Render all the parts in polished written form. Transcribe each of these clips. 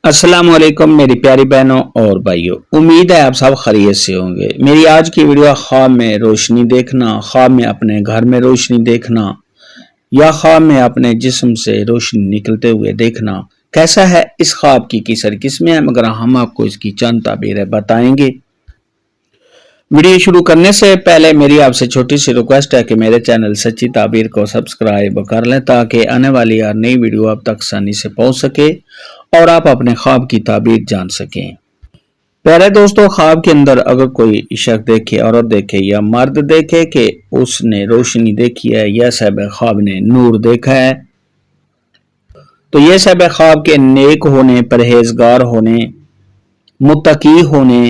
अस्सलाम वालेकुम मेरी प्यारी बहनों और भाइयों, उम्मीद है आप सब खैरियत से होंगे। मेरी आज की वीडियो ख्वाब में रोशनी देखना, ख्वाब में अपने घर में रोशनी देखना या ख्वाब में अपने जिस्म से रोशनी निकलते हुए देखना कैसा है, इस ख्वाब की किसर किस्में हैं, मगर हम आपको इसकी चंद ताबीरें बताएंगे। वीडियो शुरू करने से पहले मेरी आपसे छोटी सी रिक्वेस्ट है कि मेरे चैनल सच्ची ताबीर को सब्सक्राइब कर लें ताकि आने वाली हर नई वीडियो आप तक आसानी से पहुंच सके और आप अपने ख्वाब की ताबीर जान सकें। पहले दोस्तों, ख्वाब के अंदर अगर कोई शख्स देखे, औरत देखे या मर्द देखे कि उसने रोशनी देखी है या साहिब ख्वाब ने नूर देखा है, तो यह साहिब ख्वाब के नेक होने, परहेजगार होने, मुत्तकी होने,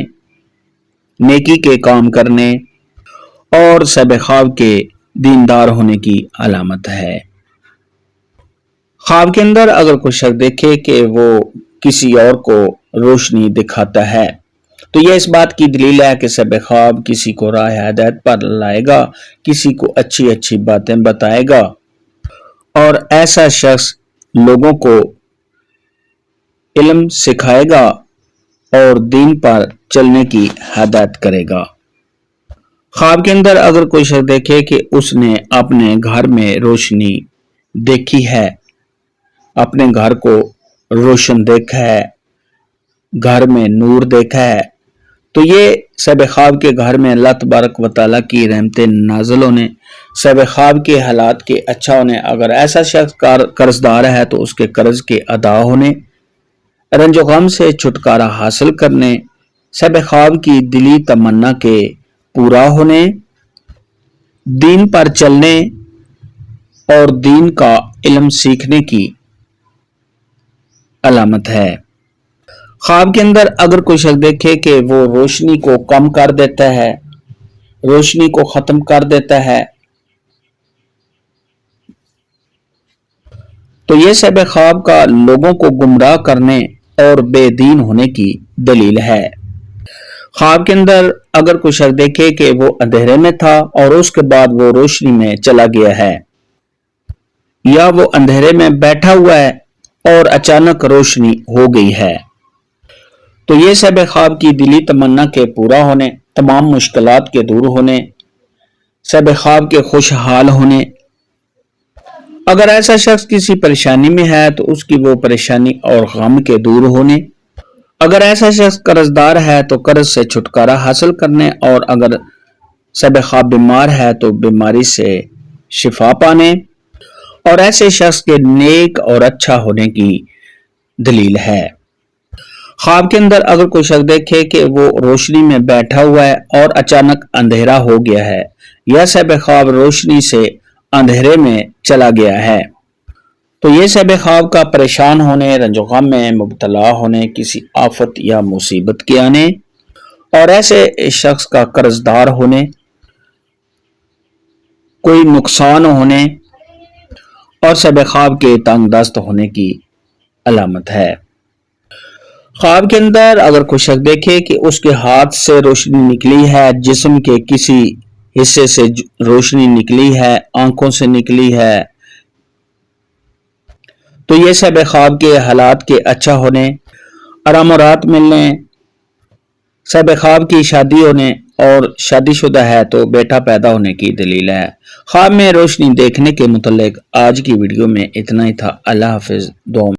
नेकी के काम करने और साहिब ख्वाब के दीनदार होने की अलामत है। ख्वाब के अंदर अगर कोई शख्स देखे कि वो किसी और को रोशनी दिखाता है, तो यह इस बात की दलील है कि साहिब ख्वाब किसी को राह हिदायत पर लाएगा, किसी को अच्छी अच्छी बातें बताएगा और ऐसा शख्स लोगों को इल्म सिखाएगा और दीन पर चलने की हिदायत करेगा। ख्वाब के अंदर अगर कोई शख्स देखे कि उसने अपने घर में रोशनी देखी है, अपने घर को रोशन देखा है, घर में नूर देखा है, तो ये साहिब ख्वाब के घर में अल्लाह तबारक व तआला की रहमतें नाज़िल होने, साहिब ख्वाब के हालात के अच्छा होने, अगर ऐसा शख्स कर्जदार है तो उसके कर्ज के अदा होने, रंजो गम से छुटकारा हासिल करने, साहिब ख्वाब की दिली तमन्ना के पूरा होने, दीन पर चलने और दीन का इल्म सीखने की अलामत है। ख्वाब के अंदर अगर कोई शख्स देखे कि वो रोशनी को कम कर देता है, रोशनी को खत्म कर देता है, तो यह साहिब ख्वाब का लोगों को गुमराह करने और बेदीन होने की दलील है। ख्वाब के अंदर अगर कोई शख्स देखे कि वो अंधेरे में था और उसके बाद वो रोशनी में चला गया है, या वो अंधेरे में बैठा हुआ है और अचानक रोशनी हो गई है, तो ये साहिब ख्वाब की दिली तमन्ना के पूरा होने, तमाम मुश्किलात के दूर होने, साहिब ख्वाब के खुशहाल होने। अगर ऐसा शख्स किसी परेशानी में है तो उसकी वो परेशानी और गम के दूर होने, अगर ऐसा शख्स कर्जदार है तो कर्ज से छुटकारा हासिल करने, और अगर साहिब ख्वाब बीमार है तो बीमारी से शिफा पाने और ऐसे शख्स के नेक और अच्छा होने की दलील है। ख्वाब के अंदर अगर कोई शख्स देखे कि वो रोशनी में बैठा हुआ है और अचानक अंधेरा हो गया है, या साहिब ख्वाब रोशनी से अंधेरे में चला गया है, तो ये साहिब ख्वाब का परेशान होने, रंजो गम में मुब्तला होने, किसी आफत या मुसीबत के आने और ऐसे शख्स का कर्जदार होने, कोई नुकसान होने और साहिब ख्वाब के तंगदस्त होने की अलामत है। ख्वाब के अंदर अगर कोई शख्स देखे कि उसके हाथ से रोशनी निकली है, जिस्म के किसी हिस्से से रोशनी निकली है, आंखों से निकली है, तो ये साहिब ख्वाब के हालात के अच्छा होने, आराम और राहत मिलने, साहिब ख्वाब की शादी होने और शादीशुदा है तो बेटा पैदा होने की दलील है। ख्वाब में रोशनी देखने के मुतल्लिक आज की वीडियो में इतना ही था। अल्लाह हाफिज। दुआ